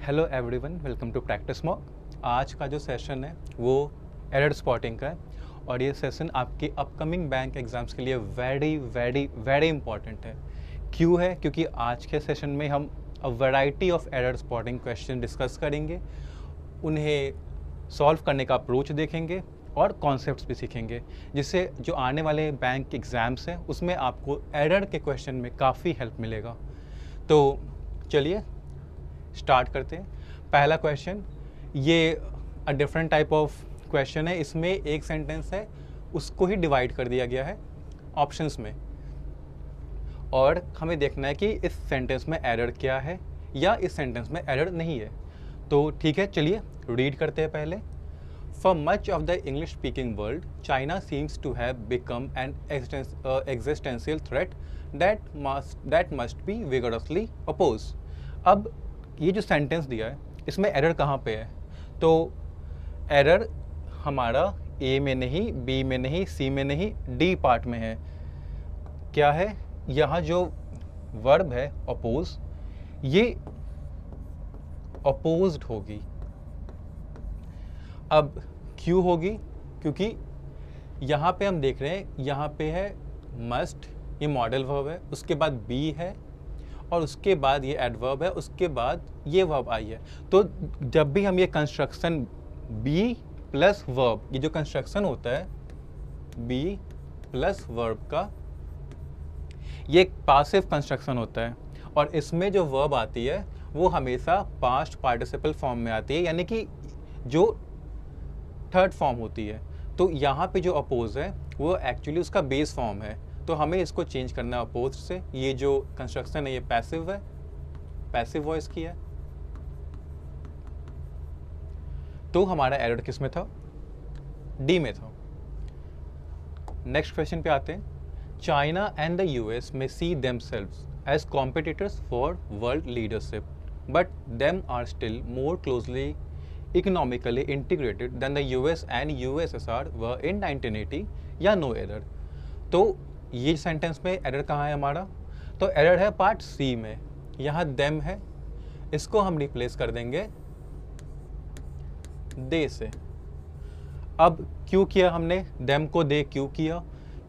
Hello everyone, welcome to practice mock. आज का जो सेशन है वो एरर स्पॉटिंग का है और ये सेशन आपके अपकमिंग बैंक एग्ज़ाम्स के लिए वेरी वेरी वेरी इंपॉर्टेंट है। क्यों है? क्योंकि आज के सेशन में हम variety of error spotting question discuss करेंगे, उन्हें सॉल्व करने का अप्रोच देखेंगे और कॉन्सेप्ट्स भी सीखेंगे, जिससे जो आने वाले बैंक एग्ज़ाम्स हैं उसमें आपको एरर के क्वेश्चन में काफ़ी हेल्प मिलेगा। तो चलिए स्टार्ट करते हैं। पहला क्वेश्चन, ये डिफरेंट टाइप ऑफ क्वेश्चन है। इसमें एक सेंटेंस है, उसको ही डिवाइड कर दिया गया है ऑप्शंस में और हमें देखना है कि इस सेंटेंस में एरर क्या है या इस सेंटेंस में एरर नहीं है। तो ठीक है, चलिए रीड करते हैं पहले। For much of the English speaking world, China seems to have become an existential threat that must be vigorously oppose. अब ये जो सेंटेंस दिया है इसमें एरर कहाँ पे है? तो एरर हमारा ए में नहीं, बी में नहीं, सी में नहीं, डी पार्ट में है। क्या है? यहाँ जो वर्ब है अपोज, ये अपोज्ड होगी। अब क्यों होगी? क्योंकि यहाँ पे हम देख रहे हैं, यहाँ पे है मस्ट, ये मॉडल वर्ब है, उसके बाद बी है और उसके बाद ये एडवर्ब है, उसके बाद ये वर्ब आई है। तो जब भी हम ये कंस्ट्रक्शन बी प्लस वर्ब, ये जो कंस्ट्रक्शन होता है बी प्लस वर्ब का, ये एक पासिव कंस्ट्रक्शन होता है और इसमें जो वर्ब आती है वो हमेशा पास्ट पार्टिसिपल फॉर्म में आती है, यानी कि जो थर्ड फॉर्म होती है। तो यहाँ पे जो अपोज है वो एक्चुअली उसका बेस फॉर्म है, तो हमें इसको चेंज करना है अपोज से। ये जो कंस्ट्रक्शन है ये पैसिव है, पैसिव वॉइस की है। तो हमारा एरर किस में था? डी में था। नेक्स्ट क्वेश्चन पे आते हैं। China and the US may see themselves as competitors for world leadership, but them are still more closely economically integrated than the US and USSR were in 1980, you no error. तो ये sentence में error कहाँ है हमारा? तो error है part सी में, यहाँ देम है, इसको हम रिप्लेस कर देंगे दे से। अब क्यों किया हमने देम को दे क्यों किया?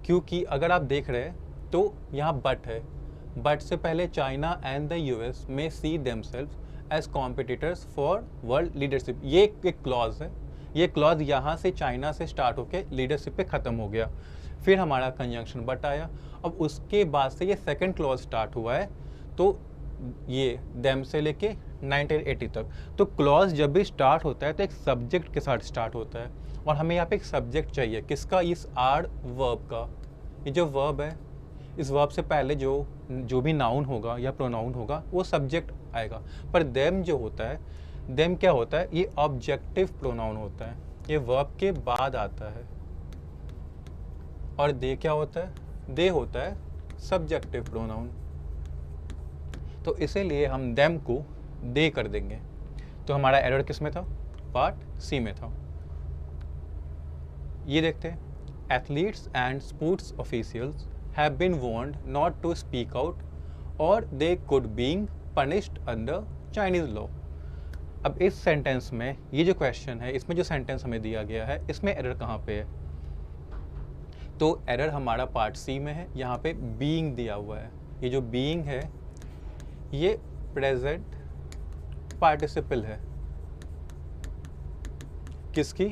क्योंकि अगर आप देख रहे हैं तो यहाँ बट है, बट से पहले China and the US may see themselves as competitors for world leadership, ये एक क्लॉज है। ये क्लॉज यहाँ से चाइना से स्टार्ट होके लीडरशिप पे ख़त्म हो गया, फिर हमारा कंजंक्शन बट आया। अब उसके बाद से ये सेकंड क्लॉज स्टार्ट हुआ है, तो ये देम से लेके 1980 तक। तो क्लॉज जब भी स्टार्ट होता है तो एक सब्जेक्ट के साथ स्टार्ट होता है और हमें यहाँ पे एक सब्जेक्ट चाहिए, किसका? इस आर वर्ब का। ये जो वर्ब है, इस वर्ब से पहले जो भी नाउन होगा या प्रोनाउन होगा वो सब्जेक्ट आएगा। पर देम जो होता है, देम क्या होता है? ये ऑब्जेक्टिव प्रोनाउन होता है, ये वर्ब के बाद आता है। और दे क्या होता है? दे होता है सब्जेक्टिव प्रोनाउन। तो इसीलिए हम देम को दे कर देंगे। तो हमारा एरर किस में था? पार्ट सी में था। ये देखते हैं। Athletes and sports officials have been warned not to speak out or they could being punished under Chinese law. अब इस सेंटेंस में ये जो क्वेश्चन है, इसमें जो सेंटेंस हमें दिया गया है, इसमें एरर कहाँ पे है? तो एरर हमारा पार्ट सी में है, यहाँ पे बीइंग दिया हुआ है। ये जो बीइंग है ये प्रेजेंट पार्टिसिपल है, किसकी?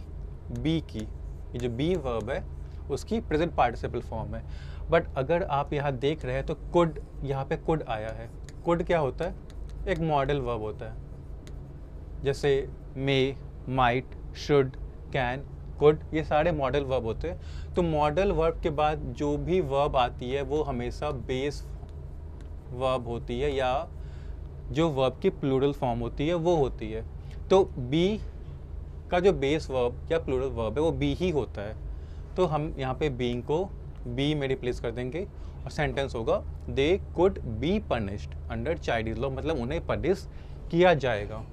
बी की। ये जो बी वर्ब है उसकी प्रेजेंट पार्टिसिपल फॉर्म है। बट अगर आप यहाँ देख रहे हैं तो कुड, यहाँ पे कुड आया है। कुड क्या होता है? एक मॉडल वर्ब होता है, जैसे मे, माइट, शुड, कैन, कुड, ये सारे मॉडल वर्ब होते हैं। तो मॉडल वर्ब के बाद जो भी वर्ब आती है वो हमेशा बेस वर्ब होती है, या जो वर्ब की प्लूरल फॉर्म होती है वो होती है। तो बी का जो बेस वर्ब या प्लूरल वर्ब है वो बी ही होता है। तो हम यहाँ पे बीइंग को बी में रिप्लेस कर देंगे और सेंटेंस होगा they could be punished under Chinese law, मतलब उन्हें पनिश किया जाएगा।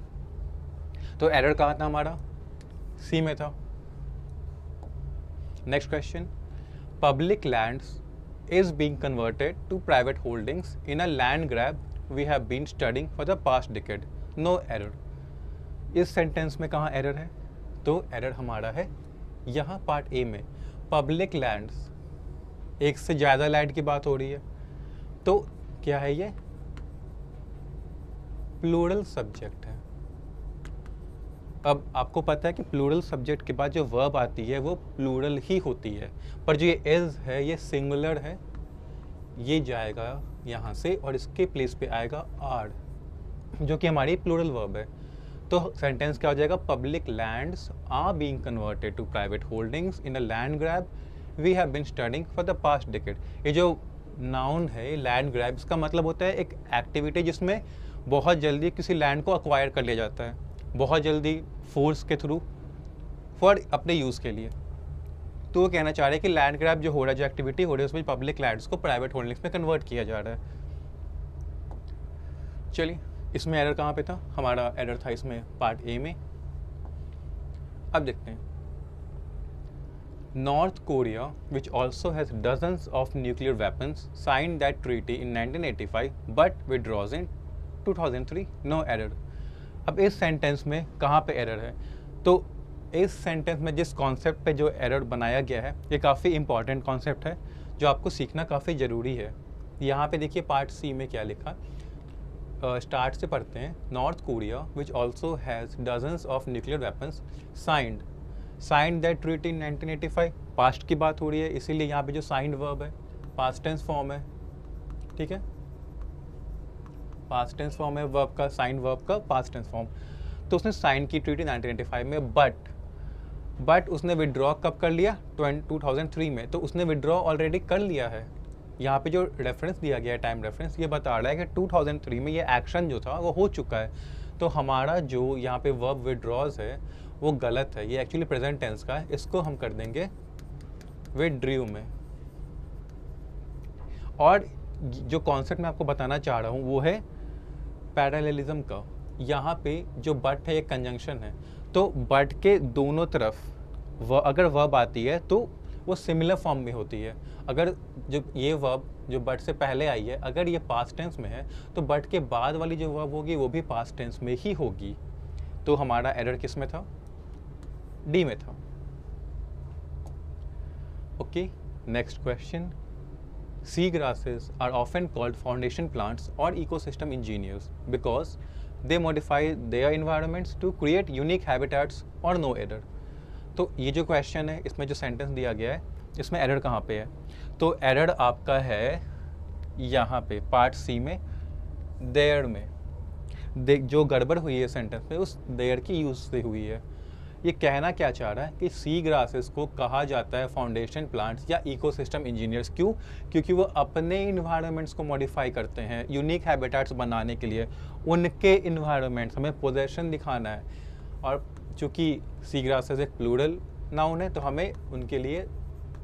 तो एरर कहाँ था हमारा? सी में था। Next question. Public lands is being converted to private holdings in a land grab we have been studying for the past decade. No error. इस सेंटेंस में कहाँ एरर है? तो एरर हमारा है यहाँ पार्ट ए में, पब्लिक लैंड्स, एक से ज़्यादा लैंड की बात हो रही है। तो क्या है ये? प्लूरल सब्जेक्ट है। अब आपको पता है कि प्लूरल सब्जेक्ट के बाद जो वर्ब आती है वो प्लूरल ही होती है, पर जो ये इज है ये सिंगुलर है, ये जाएगा यहाँ से और इसके प्लेस पे आएगा आर, जो कि हमारी प्लूरल वर्ब है। तो सेंटेंस क्या हो जाएगा? Public lands are being converted to private holdings in a land grab we have been studying for the past decade. ये जो नाउन है लैंड ग्रैब, इसका मतलब होता है एक एक्टिविटी जिसमें बहुत जल्दी किसी लैंड को अक्वायर कर लिया जाता है, बहुत जल्दी फोर्स के थ्रू, फॉर अपने यूज़ के लिए। तो वो कहना चाह रहे हैं कि लैंड ग्रैब जो हो रहा है, जो एक्टिविटी हो रही है, उसमें पब्लिक लैंड्स को प्राइवेट होल्डिंग्स में कन्वर्ट किया जा रहा है। चलिए, इसमें एरर कहाँ पे था? हमारा एरर था इसमें पार्ट ए में। अब देखते हैं, North Korea which also has dozens of nuclear weapons sign that treaty in 1985 but withdraws in 2003, no error. अब इस सेंटेंस में कहाँ पे एरर है? तो इस सेंटेंस में जिस कॉन्सेप्ट पे जो एरर बनाया गया है, ये काफ़ी इंपॉर्टेंट कॉन्सेप्ट है जो आपको सीखना काफ़ी ज़रूरी है। यहाँ पे देखिए पार्ट सी में क्या लिखा, स्टार्ट से पढ़ते हैं। North Korea which also has dozens of nuclear weapons signed that treaty in 1985, past की बात हो रही है, इसीलिए यहाँ पे जो साइंड वर्ब है पास्ट टेंस फॉर्म है, ठीक है, पास्ट टेंस फॉर्म है वर्ब का, साइंड वर्ब का पास्ट टेंस फॉर्म। तो उसने साइन की ट्रीटी 1985 में, बट उसने विड्रॉ कब कर लिया? 2003 में। तो उसने विड्रॉ ऑलरेडी कर लिया है। यहाँ पे जो रेफरेंस दिया गया है, टाइम रेफरेंस, ये बता रहा है कि 2003 में ये एक्शन जो था वो हो चुका है। तो हमारा जो यहाँ पे वर्ब विड्रॉज है वो गलत है, ये एक्चुअली प्रेजेंट टेंस का है, इसको हम कर देंगे विड्रू में। और जो कॉन्सेप्ट मैं आपको बताना चाह रहा हूँ वो है पैरेललिज्म का। यहाँ पे जो बट है ये कंजंक्शन है, तो बट के दोनों तरफ अगर वर्ब आती है तो वो सिमिलर फॉर्म में होती है। अगर जो ये वर्ब जो बट से पहले आई है, अगर ये पास्ट टेंस में है तो बट के बाद वाली जो वर्ब होगी वो भी पास्ट टेंस में ही होगी। तो हमारा एरर किस में था? डी में था। Okay, next question. Sea grasses are often called foundation plants or ecosystem engineers because they modify their environments to create unique habitats or no error। तो ये जो क्वेश्चन है, इसमें जो सेंटेंस दिया गया है, इसमें एरर कहाँ पे है? तो एरर आपका है यहाँ पे पार्ट सी में, देयर में। जो गड़बड़ हुई है सेंटेंस में, उस देयर की यूज से हुई है। ये कहना क्या चाह रहा है कि सी ग्रासेस को कहा जाता है फाउंडेशन प्लांट्स या इकोसिस्टम इंजीनियर्स। क्यों? क्योंकि वो अपने इन्वायरमेंट्स को मॉडिफाई करते हैं यूनिक हैबिटेट्स बनाने के लिए। उनके इन्वायरमेंट्स, हमें पोजेशन दिखाना है, और चूँकि सी ग्रासेस एक प्लूरल नाउन है तो हमें उनके लिए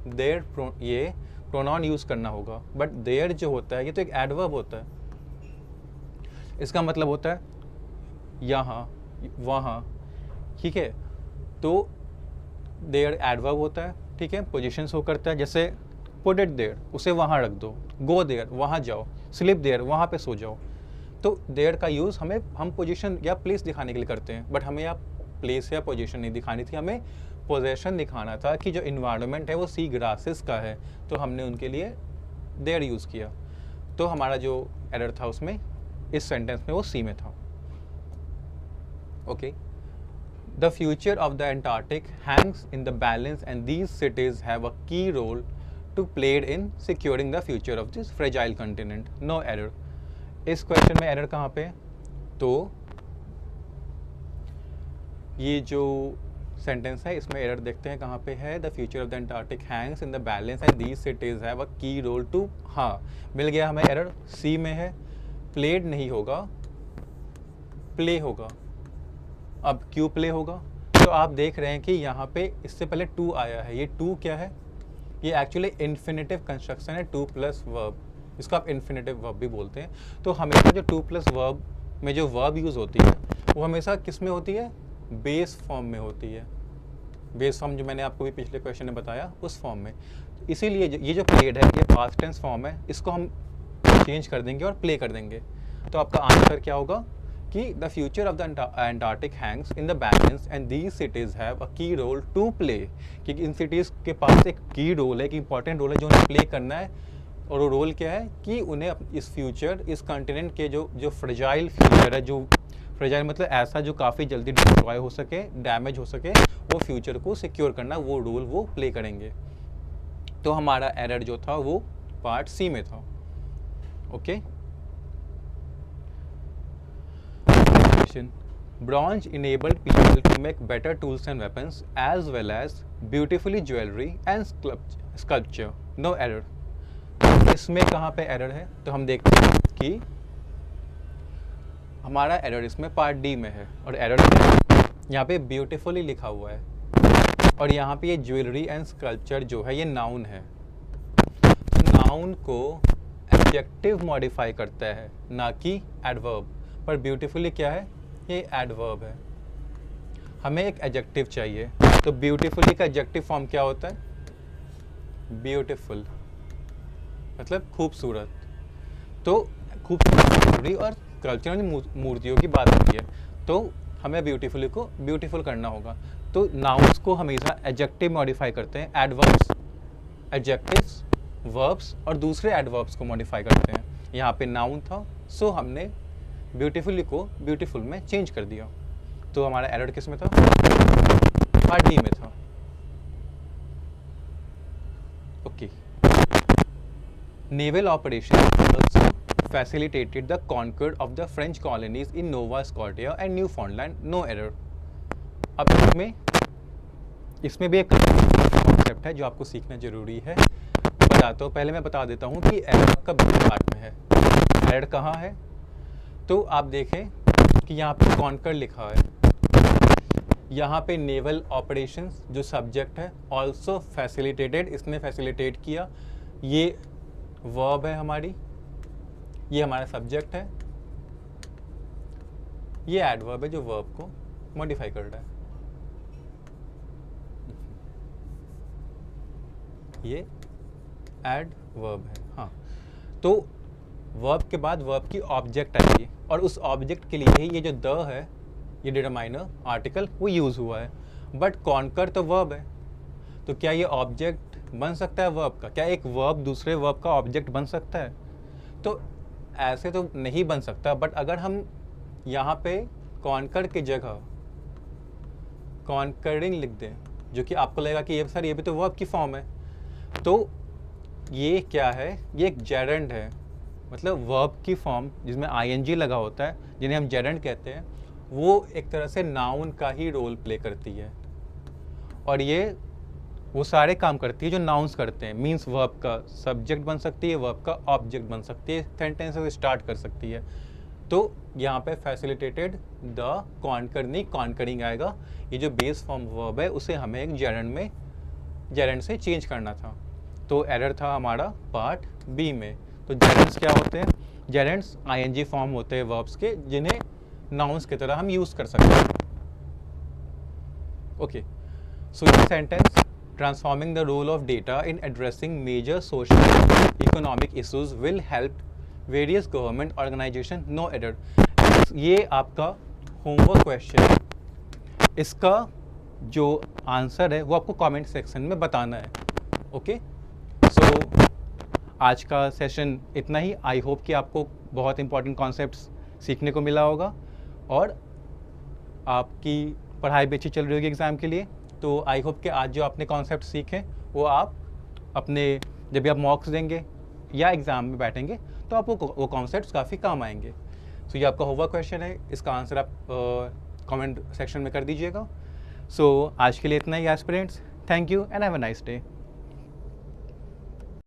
देयर ये प्रोनाउन यूज़ करना होगा। बट देयर जो होता है ये तो एक एडवर्ब होता है, इसका मतलब होता है यहाँ, वहाँ, ठीक है। तो देयर एडवर्ब होता है, ठीक है, पोजीशन शो करता है, जैसे पुट इट देयर, उसे वहाँ रख दो, गो देयर, वहाँ जाओ, स्लीप देयर, वहाँ पे सो जाओ। तो देयर का यूज़ हम पोजीशन या प्लेस दिखाने के लिए करते हैं, बट हमें यहाँ प्लेस या पोजीशन नहीं दिखानी थी, हमें पोजेशन दिखाना था कि जो इन्वायरमेंट है वो सी ग्रासेस का है, तो हमने उनके लिए देयर यूज़ किया। तो हमारा जो एरर था उसमें, इस सेंटेंस में, वो सी में था। Okay, The future of the Antarctic hangs in the balance and these cities have a key role to play in securing the future of this fragile continent. No error. इस question में error कहाँ पे है? तो ये जो sentence है इसमें एरर देखते हैं कहाँ पे है। The future of the Antarctic hangs in the balance and these cities have a key role to, हाँ मिल गया हमें एरर, सी में है, प्लेड नहीं होगा, प्ले होगा। अब क्यों प्ले होगा? तो आप देख रहे हैं कि यहाँ पे इससे पहले टू आया है, ये टू क्या है? ये एक्चुअली इन्फिनेटिव कंस्ट्रक्शन है, टू प्लस वर्ब, इसको आप इन्फिनेटिव वर्ब भी बोलते हैं। तो हमेशा जो टू प्लस वर्ब में जो वर्ब यूज़ होती है वो हमेशा किस में होती है? बेस फॉर्म में होती है। बेस फॉर्म जो मैंने आपको भी पिछले क्वेश्चन में बताया, उस फॉर्म में। इसीलिए ये जो प्लेड है ये पास्ट टेंस फॉर्म है, इसको हम चेंज कर देंगे और प्ले कर देंगे। तो आपका आंसर क्या होगा कि the future of the Antarctic Hanks in the balance and these cities have a की रोल टू प्ले, कि इन सिटीज़ के पास एक की रोल है, एक इंपॉर्टेंट रोल है जो उन्हें प्ले करना है। और वो रोल क्या है कि उन्हें इस फ्यूचर, इस कॉन्टिनेंट के जो फ्रेजाइल फ्यूचर है, जो फ्रेजाइल मतलब ऐसा जो काफ़ी जल्दी डिस्ट्रॉय हो सके, डैमेज हो सके, वो फ्यूचर को सिक्योर करना, वो रोल वो प्ले करेंगे। तो हमारा एरर जो था वो पार्ट सी में था। Okay, Bronze enabled people to make better tools and weapons as well as beautifully jewelry and sculpture. No error. इसमें कहाँ पे एरर है? तो हम देखते हैं कि हमारा एरर इसमें पार्ट डी में है, और एरर यहाँ पे ब्यूटीफुली लिखा हुआ है, और यहाँ पे ये ज्वेलरी एंड स्कल्पचर जो है ये नाउन है। तो नाउन को एडजेक्टिव मॉडिफाई करता है, ना कि एडवर्ब। पर ब्यूटीफुली क्या है? ये एडवर्ब है। हमें एक एडजेक्टिव चाहिए, तो ब्यूटीफुली का एडजेक्टिव फॉर्म क्या होता है? ब्यूटीफुल मतलब खूबसूरत। तो खूबसूरत और कल्चरल मूर्तियों की बात होती है, तो हमें ब्यूटीफुली को ब्यूटीफुल करना होगा। तो नाउन्स को हमेशा एडजेक्टिव मॉडिफाई करते हैं, एडवर्ब्स, एडजेक्टिव्स, वर्ब्स और दूसरे एडवर्ब्स को मॉडिफाई करते हैं। यहाँ पे नाउन था, सो हमने ब्यूटीफुली को ब्यूटीफुल में चेंज कर दिया। तो हमारा एरर किस में था? पार्ट डी में था। Okay, naval operation also facilitated the conquer of the French colonies in Nova Scotia and Newfoundland. No error. अब इसमें भी एक कॉन्सेप्ट है जो आपको सीखना जरूरी है। बताता हूँ, पहले मैं बता देता हूँ कि एरर आपका बी पार्ट में है। एरर कहाँ है? तो आप देखें कि यहाँ पे कॉन्कर लिखा है, यहाँ पे नेवल ऑपरेशंस जो सब्जेक्ट है, ऑल्सो फैसिलिटेटेड, इसने फैसिलिटेट किया, ये वर्ब है हमारी, ये हमारा सब्जेक्ट है, ये एडवर्ब है जो वर्ब को मॉडिफाई कर रहा है, ये एडवर्ब है। हाँ, तो वर्ब के बाद वर्ब की ऑब्जेक्ट आएगी, और उस ऑब्जेक्ट के लिए ही ये जो द है, ये डिटरमाइनर आर्टिकल वो यूज़ हुआ है। बट कॉन्कर तो वर्ब है, तो क्या ये ऑब्जेक्ट बन सकता है वर्ब का? क्या एक वर्ब दूसरे वर्ब का ऑब्जेक्ट बन सकता है? तो ऐसे तो नहीं बन सकता। बट अगर हम यहाँ पे कॉन्कर की जगह कॉन्करिंग लिख दें, जो कि आपको लगेगा कि ये सर ये भी तो वर्ब की फॉर्म है, तो ये क्या है? ये एक जेरेंड है, मतलब वर्ब की फॉर्म जिसमें आईएनजी लगा होता है, जिन्हें हम जेरेंड कहते हैं, वो एक तरह से नाउन का ही रोल प्ले करती है, और ये वो सारे काम करती है जो नाउन्स करते हैं। मींस वर्ब का सब्जेक्ट बन सकती है, वर्ब का ऑब्जेक्ट बन सकती है, सेंटेंसेस स्टार्ट कर सकती है। तो यहाँ पे फैसिलिटेटेड द कॉन्कर, नहीं कॉन्करिंग आएगा। ये जो बेस फॉर्म वर्ब है उसे हमें एक जेरेंड से चेंज करना था। तो एरर था हमारा पार्ट बी में। तो जेरेंड्स क्या होते हैं? जेरेंड्स आईएनजी फॉर्म होते हैं वर्ब्स के, जिन्हें नाउन्स की तरह हम यूज़ कर सकते हैं। ओके, सो ये sentence, transforming the role of data in addressing major social economic issues will help various government organization. No error. ये आपका होमवर्क क्वेश्चन है, इसका जो आंसर है वो आपको कमेंट सेक्शन में बताना है। ओके, सो आज का सेशन इतना ही। आई होप कि आपको बहुत इंपॉर्टेंट कॉन्सेप्ट्स सीखने को मिला होगा, और आपकी पढ़ाई भी अच्छी चल रही होगी एग्ज़ाम के लिए। तो आई होप कि आज जो आपने कॉन्सेप्ट सीखे वो आप अपने जब भी आप मॉक्स देंगे या एग्ज़ाम में बैठेंगे तो आपको वो कॉन्सेप्ट्स काफ़ी काम आएंगे। सो ये आपका होमवर्क क्वेश्चन है, इसका आंसर आप कमेंट सेक्शन में कर दीजिएगा। सो आज के लिए इतना ही aspirants. Thank you and have a nice day.